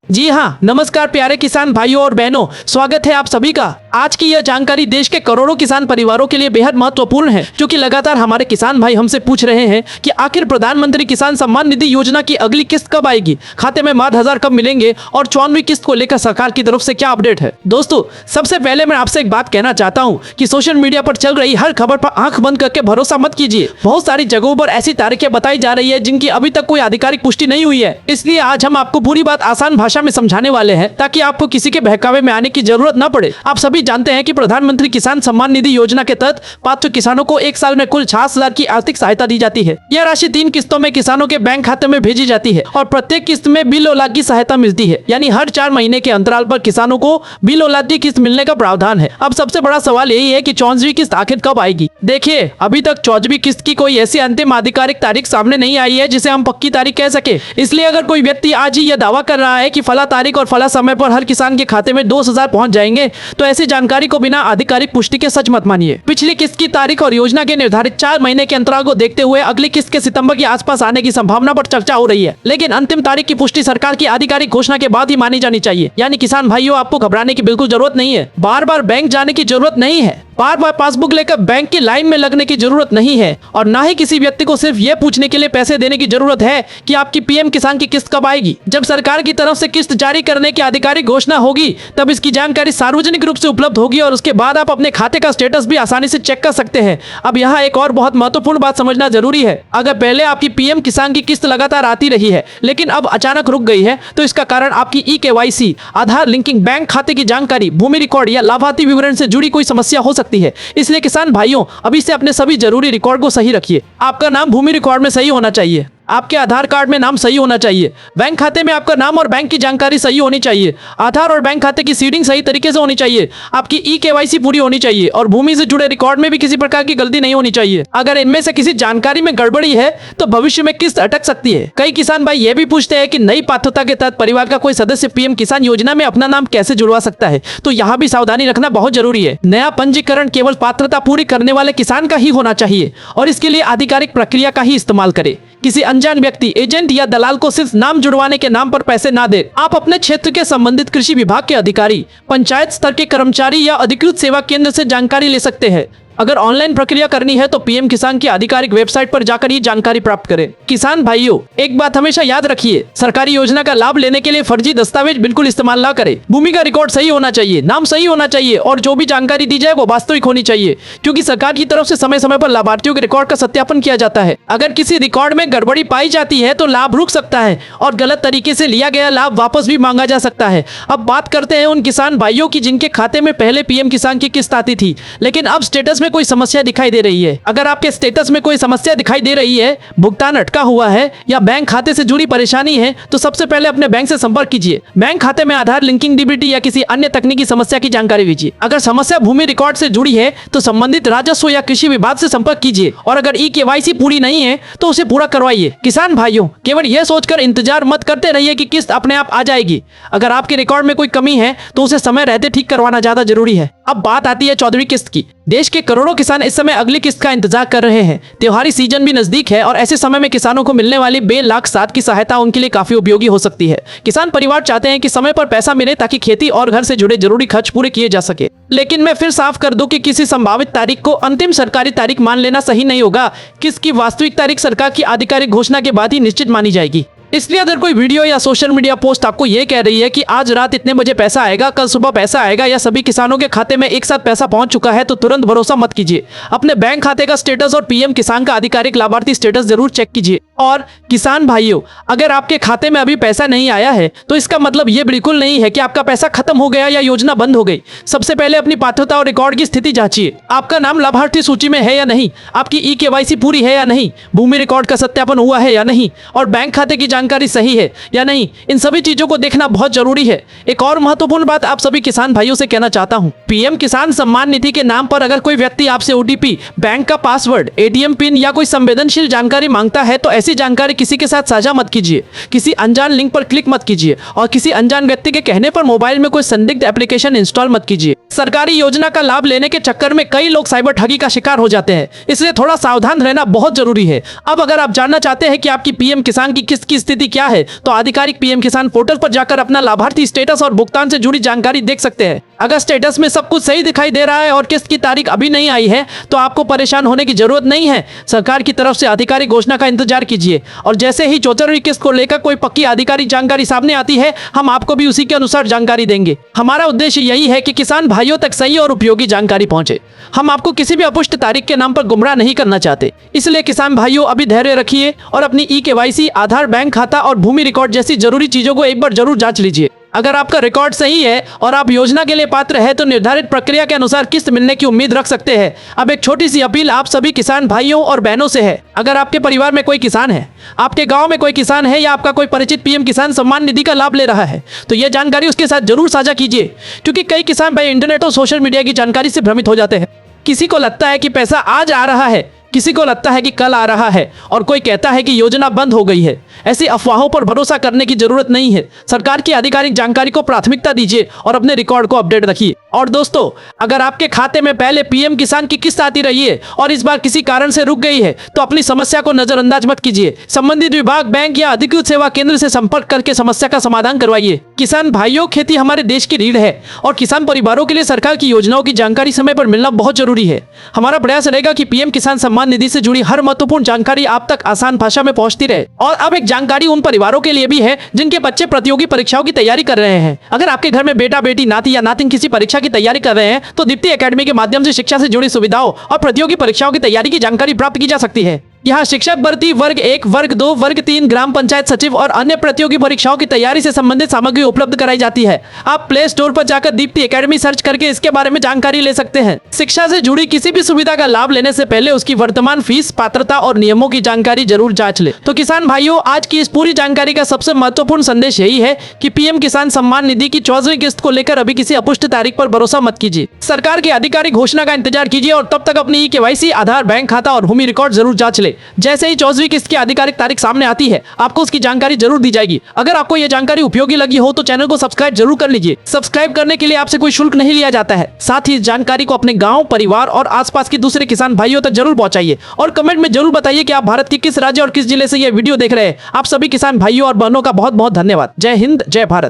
जी हाँ, नमस्कार प्यारे किसान भाइयों और बहनों, स्वागत है आप सभी का। आज की यह जानकारी देश के करोड़ों किसान परिवारों के लिए बेहद महत्वपूर्ण है, क्योंकि लगातार हमारे किसान भाई हमसे पूछ रहे हैं कि आखिर प्रधानमंत्री किसान सम्मान निधि योजना की अगली किस्त कब आएगी, खाते में मात्र 1000 कब मिलेंगे और 54वीं किस्त को लेकर सरकार की तरफ से क्या अपडेट है। दोस्तों, सबसे पहले मैं आपसे एक बात कहना चाहता हूँ कि सोशल मीडिया पर चल रही हर खबर पर आंख बंद करके भरोसा मत कीजिए। बहुत सारी जगहों पर ऐसी तारीखें बताई जा रही है जिनकी अभी तक कोई आधिकारिक पुष्टि नहीं हुई है। इसलिए आज हम आपको पूरी बात आसान भाषा में समझाने वाले हैं, ताकि आपको किसी के बहकावे में आने की जरूरत न पड़े। आप सभी जानते हैं कि प्रधानमंत्री किसान सम्मान निधि योजना के तहत पात्र किसानों को एक साल में कुल 66,000 की आर्थिक सहायता दी जाती है। यह राशि 3 किस्तों में किसानों के बैंक खाते में भेजी जाती है और प्रत्येक किस्त में बिल औलाद की सहायता मिलती है, यानी हर 4 महीने के अंतराल पर किसानों को बिल औलाद की किस्त मिलने का प्रावधान है। अब सबसे बड़ा सवाल यही है कि 54वीं किस्त आखिर कब आएगी। देखिए, अभी तक 54वीं किस्त की कोई ऐसी अंतिम आधिकारिक तारीख सामने नहीं आई है जिसे हम पक्की तारीख कह सके। इसलिए अगर कोई व्यक्ति आज ही यह दावा कर रहा है कि फला तारीख और फला समय पर हर किसान के खाते में 2,000 पहुंच जाएंगे, तो ऐसी जानकारी को बिना आधिकारिक पुष्टि के सच मत मानिए। पिछली किस्त की तारीख और योजना के निर्धारित 4 महीने के अंतराल को देखते हुए अगली किस्त के सितंबर के आसपास आने की संभावना पर चर्चा हो रही है, लेकिन अंतिम तारीख की पुष्टि सरकार की आधिकारिक घोषणा के बाद ही मानी जानी चाहिए। यानी किसान भाइयों, आपको घबराने की बिल्कुल जरूरत नहीं है, बार बार बैंक जाने की जरूरत नहीं है, बार बार पासबुक लेकर बैंक की लाइन में लगने की जरूरत नहीं है, और ना ही किसी व्यक्ति को सिर्फ ये पूछने के लिए पैसे देने की जरूरत है कि आपकी पीएम किसान की किस्त कब आएगी। जब सरकार की तरफ से किस्त जारी करने की आधिकारिक घोषणा होगी, तब इसकी जानकारी सार्वजनिक रूप से उपलब्ध होगी और उसके बाद आप अपने खाते का स्टेटस भी आसानी से चेक कर सकते हैं। अब यहाँ एक और बहुत महत्वपूर्ण बात समझना जरूरी है। अगर पहले आपकी पीएम किसान की किस्त लगातार आती रही है, लेकिन अब अचानक रुक गई है, तो इसका कारण आपकी ई-केवाईसी, आधार लिंकिंग, बैंक खाते की जानकारी, भूमि रिकॉर्ड या लाभार्थी विवरण से जुड़ी कोई समस्या हो सकती है। इसलिए किसान भाइयों, अभी से अपने सभी जरूरी रिकॉर्ड को सही रखिए। आपका नाम भूमि रिकॉर्ड में सही होना चाहिए, आपके आधार कार्ड में नाम सही होना चाहिए, बैंक खाते में आपका नाम और बैंक की जानकारी सही होनी चाहिए, आधार और बैंक खाते की सीडिंग सही तरीके से होनी चाहिए, आपकी ई-केवाईसी पूरी होनी चाहिए और भूमि से जुड़े रिकॉर्ड में भी किसी प्रकार की गलती नहीं होनी चाहिए। अगर इनमें से किसी जानकारी में गड़बड़ी है तो भविष्य में किस्त अटक सकती है। कई किसान भाई ये भी पूछते हैं कि नई पात्रता के तहत परिवार का कोई सदस्य पीएम किसान योजना में अपना नाम कैसे जुड़वा सकता है, तो यहाँ भी सावधानी रखना बहुत जरूरी है। नया पंजीकरण केवल पात्रता पूरी करने वाले किसान का ही होना चाहिए और इसके लिए आधिकारिक प्रक्रिया का ही इस्तेमाल करे। किसी अनजान व्यक्ति, एजेंट या दलाल को सिर्फ नाम जुड़वाने के नाम पर पैसे ना दे। आप अपने क्षेत्र के संबंधित कृषि विभाग के अधिकारी, पंचायत स्तर के कर्मचारी या अधिकृत सेवा केंद्र से जानकारी ले सकते हैं। अगर ऑनलाइन प्रक्रिया करनी है तो पीएम किसान की आधिकारिक वेबसाइट पर जाकर ये जानकारी प्राप्त करें। किसान भाइयों, एक बात हमेशा याद रखिए, सरकारी योजना का लाभ लेने के लिए फर्जी दस्तावेज बिल्कुल इस्तेमाल ना करें। भूमि का रिकॉर्ड सही होना चाहिए, नाम सही होना चाहिए और जो भी जानकारी दी जाए वो वास्तविक होनी चाहिए, क्योंकि सरकार की तरफ से समय समय पर लाभार्थियों के रिकॉर्ड का सत्यापन किया जाता है। अगर किसी रिकॉर्ड में गड़बड़ी पाई जाती है तो लाभ रुक सकता है और गलत तरीके से लिया गया लाभ वापस भी मांगा जा सकता है। अब बात करते हैं उन किसान भाइयों की जिनके खाते में पहले पीएम किसान की किस्त आती थी, लेकिन अब स्टेटस में कोई समस्या दिखाई दे रही है। अगर आपके स्टेटस में कोई समस्या दिखाई दे रही है, भुगतान अटका हुआ है या बैंक खाते से जुड़ी परेशानी है, तो सबसे पहले अपने बैंक से संपर्क कीजिए। बैंक खाते में आधार लिंकिंग, डीबीटी या किसी अन्य तकनीकी समस्या की जानकारी दीजिए। अगर समस्या भूमि रिकॉर्ड से जुड़ी है तो संबंधित राजस्व या कृषि विभाग से संपर्क कीजिए और अगर ई-केवाईसी पूरी नहीं है तो उसे पूरा करवाइए। किसान भाइयों, केवल यह सोचकर इंतजार मत करते रहिए कि किस्त अपने आप आ जाएगी। अगर आपके रिकॉर्ड में कोई कमी है तो उसे समय रहते ठीक करवाना ज्यादा जरूरी है। अब बात आती है 14वीं किस्त की। देश के करोड़ों किसान इस समय अगली किस्त का इंतजार कर रहे हैं। त्योहारी सीजन भी नजदीक है और ऐसे समय में किसानों को मिलने वाली 2,07,000 की सहायता उनके लिए काफी उपयोगी हो सकती है। किसान परिवार चाहते हैं कि समय पर पैसा मिले ताकि खेती और घर से जुड़े जरूरी खर्च पूरे किए जा सके। लेकिन मैं फिर साफ कर दूं कि किसी संभावित तारीख को अंतिम सरकारी तारीख मान लेना सही नहीं होगा। किस्त की वास्तविक तारीख सरकार की आधिकारिक घोषणा के बाद ही निश्चित मानी जाएगी। इसलिए अगर कोई वीडियो या सोशल मीडिया पोस्ट आपको ये कह रही है कि आज रात इतने बजे पैसा आएगा, कल सुबह पैसा आएगा या सभी किसानों के खाते में एक साथ पैसा पहुंच चुका है, तो तुरंत भरोसा मत कीजिए। अपने बैंक खाते का स्टेटस और पीएम किसान का आधिकारिक लाभार्थी स्टेटस जरूर चेक कीजिए। और किसान भाइयों, अगर आपके खाते में अभी पैसा नहीं आया है तो इसका मतलब ये बिल्कुल नहीं है कि आपका पैसा खत्म हो गया या योजना बंद हो गई। सबसे पहले अपनी पात्रता और रिकॉर्ड की स्थिति जांचिए। आपका नाम लाभार्थी सूची में है या नहीं, आपकी ई-केवाईसी पूरी है या नहीं, भूमि रिकॉर्ड का सत्यापन हुआ है या नहीं और बैंक खाते की जानकारी सही है या नहीं। इन सभी चीजों को देखना बहुत जरूरी है। एक और महत्वपूर्ण बात आप सभी किसान भाइयों से कहना चाहता हूं, पीएम किसान सम्मान निधि के नाम पर अगर कोई व्यक्ति आपसे ओटीपी, बैंक का पासवर्ड, एटीएम पिन या कोई संवेदनशील जानकारी मांगता है तो ऐसी जानकारी किसी के साथ साझा मत कीजिए। किसी अनजान लिंक पर क्लिक मत कीजिए और किसी अनजान व्यक्ति के कहने पर मोबाइल में कोई संदिग्ध एप्लीकेशन इंस्टॉल मत कीजिए। सरकारी योजना का लाभ लेने के चक्कर में कई लोग साइबर ठगी का शिकार हो जाते हैं, इसलिए थोड़ा सावधान रहना बहुत जरूरी है। अब अगर आप जानना चाहते हैं कि आपकी पीएम किसान की किस्त की स्थिति क्या है, तो आधिकारिक पीएम किसान पोर्टल पर जाकर अपना लाभार्थी स्टेटस और भुगतान से जुड़ी जानकारी देख सकते हैं। अगर स्टेटस में सब कुछ सही दिखाई दे रहा है और किस्त की तारीख अभी नहीं आई है, तो आपको परेशान होने की जरूरत नहीं है। सरकार की तरफ से आधिकारिक घोषणा का इंतजार कीजिए और जैसे ही 74वीं किस्त को लेकर कोई पक्की आधिकारिक जानकारी सामने आती है, हम आपको भी उसी के अनुसार जानकारी देंगे। हमारा उद्देश्य यही है कि किसान भाइयों तक सही और उपयोगी जानकारी पहुंचे। हम आपको किसी भी अपुष्ट तारीख के नाम पर गुमराह नहीं करना चाहते, इसलिए किसान भाइयों अभी धैर्य रखिए और अपनी ई-केवाईसी, आधार, बैंक खाता और भूमि रिकॉर्ड जैसी जरूरी चीजों को एक बार जरूर जांच लीजिए। अगर आपका रिकॉर्ड सही है और आप योजना के लिए पात्र है, तो निर्धारित प्रक्रिया के अनुसार किस्त मिलने की उम्मीद रख सकते हैं। अब एक छोटी सी अपील आप सभी किसान भाइयों और बहनों से है। अगर आपके परिवार में कोई किसान है, आपके गांव में कोई किसान है या आपका कोई परिचित पीएम किसान सम्मान निधि का लाभ ले रहा है, तो यह जानकारी उसके साथ जरूर साझा कीजिए, क्योंकि कई किसान भाई इंटरनेट और सोशल मीडिया की जानकारी से भ्रमित हो जाते हैं। किसी को लगता है कि पैसा आज आ रहा है, किसी को लगता है कि कल आ रहा है और कोई कहता है कि योजना बंद हो गई है। ऐसी अफवाहों पर भरोसा करने की जरूरत नहीं है। सरकार की आधिकारिक जानकारी को प्राथमिकता दीजिए और अपने रिकॉर्ड को अपडेट रखिए। और दोस्तों, अगर आपके खाते में पहले पीएम किसान की किस्त आती रही है और इस बार किसी कारण से रुक गई है, तो अपनी समस्या को नजरअंदाज मत कीजिए। संबंधित विभाग, बैंक या अधिकृत सेवा केंद्र से संपर्क करके समस्या का समाधान करवाइए। किसान भाइयों, खेती हमारे देश की रीढ़ है और किसान परिवारों के लिए सरकार की योजनाओं की जानकारी समय पर मिलना बहुत जरूरी है। हमारा प्रयास रहेगा कि पीएम किसान सम्मान निधि से जुड़ी हर महत्वपूर्ण जानकारी आप तक आसान भाषा में पहुंचती रहे। और अब एक जानकारी उन परिवारों के लिए भी है जिनके बच्चे प्रतियोगी परीक्षाओं की तैयारी कर रहे हैं। अगर आपके घर में बेटा, बेटी, नाती या नातिन किसी परीक्षा की तैयारी कर रहे हैं, तो दीप्ति एकेडमी के माध्यम से शिक्षा से जुड़ी सुविधाओं और प्रतियोगी परीक्षाओं की तैयारी की जानकारी प्राप्त की जा सकती है। यहाँ शिक्षक भर्ती, वर्ग 1, वर्ग 2, वर्ग 3, ग्राम पंचायत सचिव और अन्य प्रतियोगी परीक्षाओं की तैयारी से संबंधित सामग्री उपलब्ध कराई जाती है। आप प्ले स्टोर पर जाकर दीप्ति एकेडमी सर्च करके इसके बारे में जानकारी ले सकते हैं। शिक्षा से जुड़ी किसी भी सुविधा का लाभ लेने से पहले उसकी वर्तमान फीस, पात्रता और नियमों की जानकारी जरूर जांच ले। तो किसान भाइयों, आज की इस पूरी जानकारी का सबसे महत्वपूर्ण संदेश यही है कि पीएम किसान सम्मान निधि की 14वीं किस्त को लेकर अभी किसी अपुष्ट तारीख पर भरोसा मत कीजिए। सरकार की आधिकारिक घोषणा का इंतजार कीजिए और तब तक अपनी ई-केवाईसी, आधार, बैंक खाता और भूमि रिकॉर्ड जरूर जांच ले। जैसे ही 14वीं किस्त की आधिकारिक तारीख सामने आती है, आपको उसकी जानकारी जरूर दी जाएगी। अगर आपको यह जानकारी उपयोगी लगी हो तो चैनल को सब्सक्राइब जरूर कर लीजिए। सब्सक्राइब करने के लिए आपसे कोई शुल्क नहीं लिया जाता है। साथ ही इस जानकारी को अपने गांव, परिवार और आसपास के दूसरे किसान भाइयों तक जरूर पहुंचाइए और कमेंट में जरूर बताइए कि आप भारत के किस राज्य और किस जिले से यह वीडियो देख रहे हैं। आप सभी किसान भाइयों और बहनों का बहुत बहुत धन्यवाद। जय हिंद, जय भारत।